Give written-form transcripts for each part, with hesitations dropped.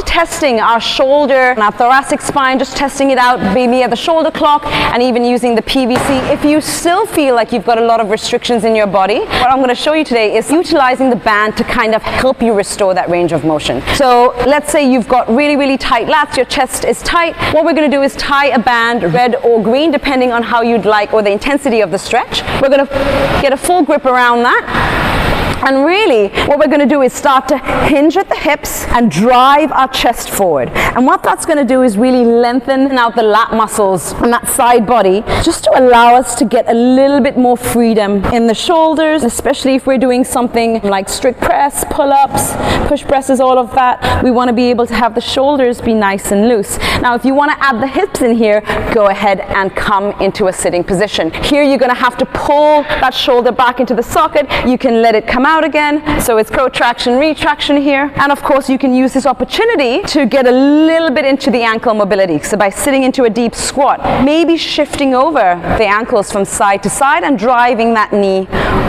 after testing our shoulder and our thoracic spine, just testing it out, maybe at the shoulder clock and even using the PVC, if you still feel like you've got a lot of restrictions in your body, what I'm going to show you today is utilizing the band to kind of help you restore that range of motion. So let's say you've got really, really tight lats, your chest is tight. What we're going to do is tie a band, red or green, depending on how you'd like or the intensity of the stretch. We're going to get a full grip around that. And really, what we're going to do is start to hinge at the hips and drive our chest forward. And what that's going to do is really lengthen out the lat muscles on that side body, just to allow us to get a little bit more freedom in the shoulders, especially if we're doing something like strict press, pull-ups, push presses, all of that. We want to be able to have the shoulders be nice and loose. Now, if you want to add the hips in here, go ahead and come into a sitting position. Here, you're going to have to pull that shoulder back into the socket. You can let it come out again, so it's protraction, retraction here. And of course, you can use this opportunity to get a little bit into the ankle mobility. So by sitting into a deep squat, maybe shifting over the ankles from side to side and driving that knee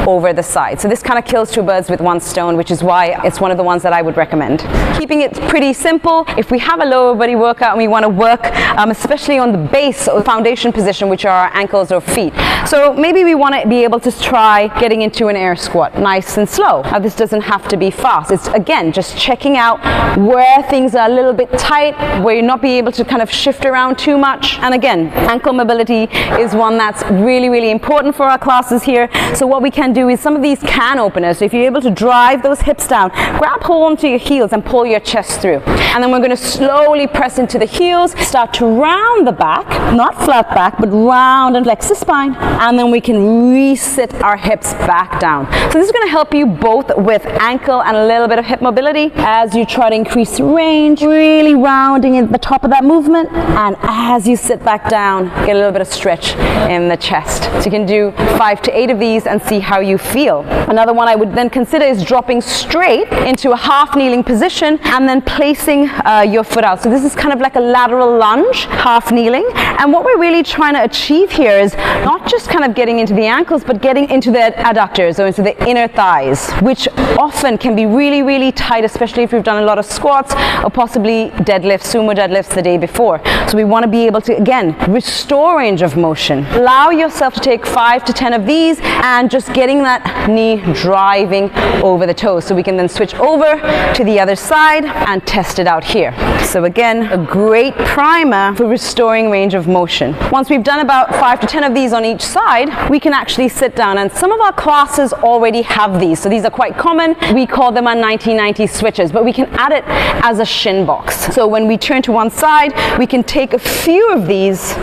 over the side. So this kind of kills two birds with one stone, which is why it's one of the ones that I would recommend. Keeping it pretty simple. If we have a lower body workout and we want to work especially on the base or foundation position, which are our ankles or feet. So maybe we want to be able to try getting into an air squat, nice and slow. Now this doesn't have to be fast. It's again just checking out where things are a little bit tight, where you're not be able to kind of shift around too much. And again, ankle mobility is one that's really, really important for our classes here. So what we can do is some of these can openers. So if you're able to drive those hips down, grab hold onto your heels and pull your chest through. And then we're going to slowly press into the heels, start to round the back, not flat back, but round and flex the spine. And then we can reset our hips back down. So this is going to help you both with ankle and a little bit of hip mobility as you try to increase range, really rounding at the top of that movement. And as you sit back down, get a little bit of stretch in the chest. So you can do 5 to 8 of these and see how you feel. Another one I would then consider is dropping straight into a half kneeling position and then placing your foot out. So this is kind of like a lateral lunge, half kneeling. And what we're really trying to achieve here is not just kind of getting into the ankles, but getting into the adductors or into the inner thighs, which often can be really, really tight, especially if we've done a lot of squats or possibly deadlifts, sumo deadlifts the day before. So we want to be able to, again, restore range of motion. Allow yourself to take 5 to 10 of these and just getting that knee driving over the toes. So we can then switch over to the other side and test it out here. So again, a great primer for restoring range of motion. Once we've done about 5 to 10 of these on each side, we can actually sit down, and some of our classes already have these. So these are quite common. We call them our 1990 switches, but we can add it as a shin box. So when we turn to one side, we can take a few of these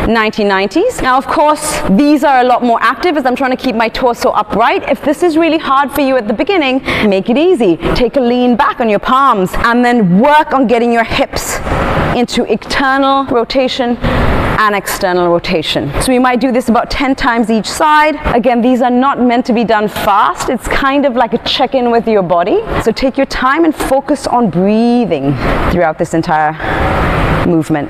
1990s. Now, of course, these are a lot more active as I'm trying to keep my torso upright. If this is really hard for you at the beginning, make it easy. Take a lean back on your palms and then work on getting your hips into internal rotation and external rotation. So we might do this about 10 times each side. Again, these are not meant to be done fast. It's kind of like a check-in with your body. So take your time and focus on breathing throughout this entire movement.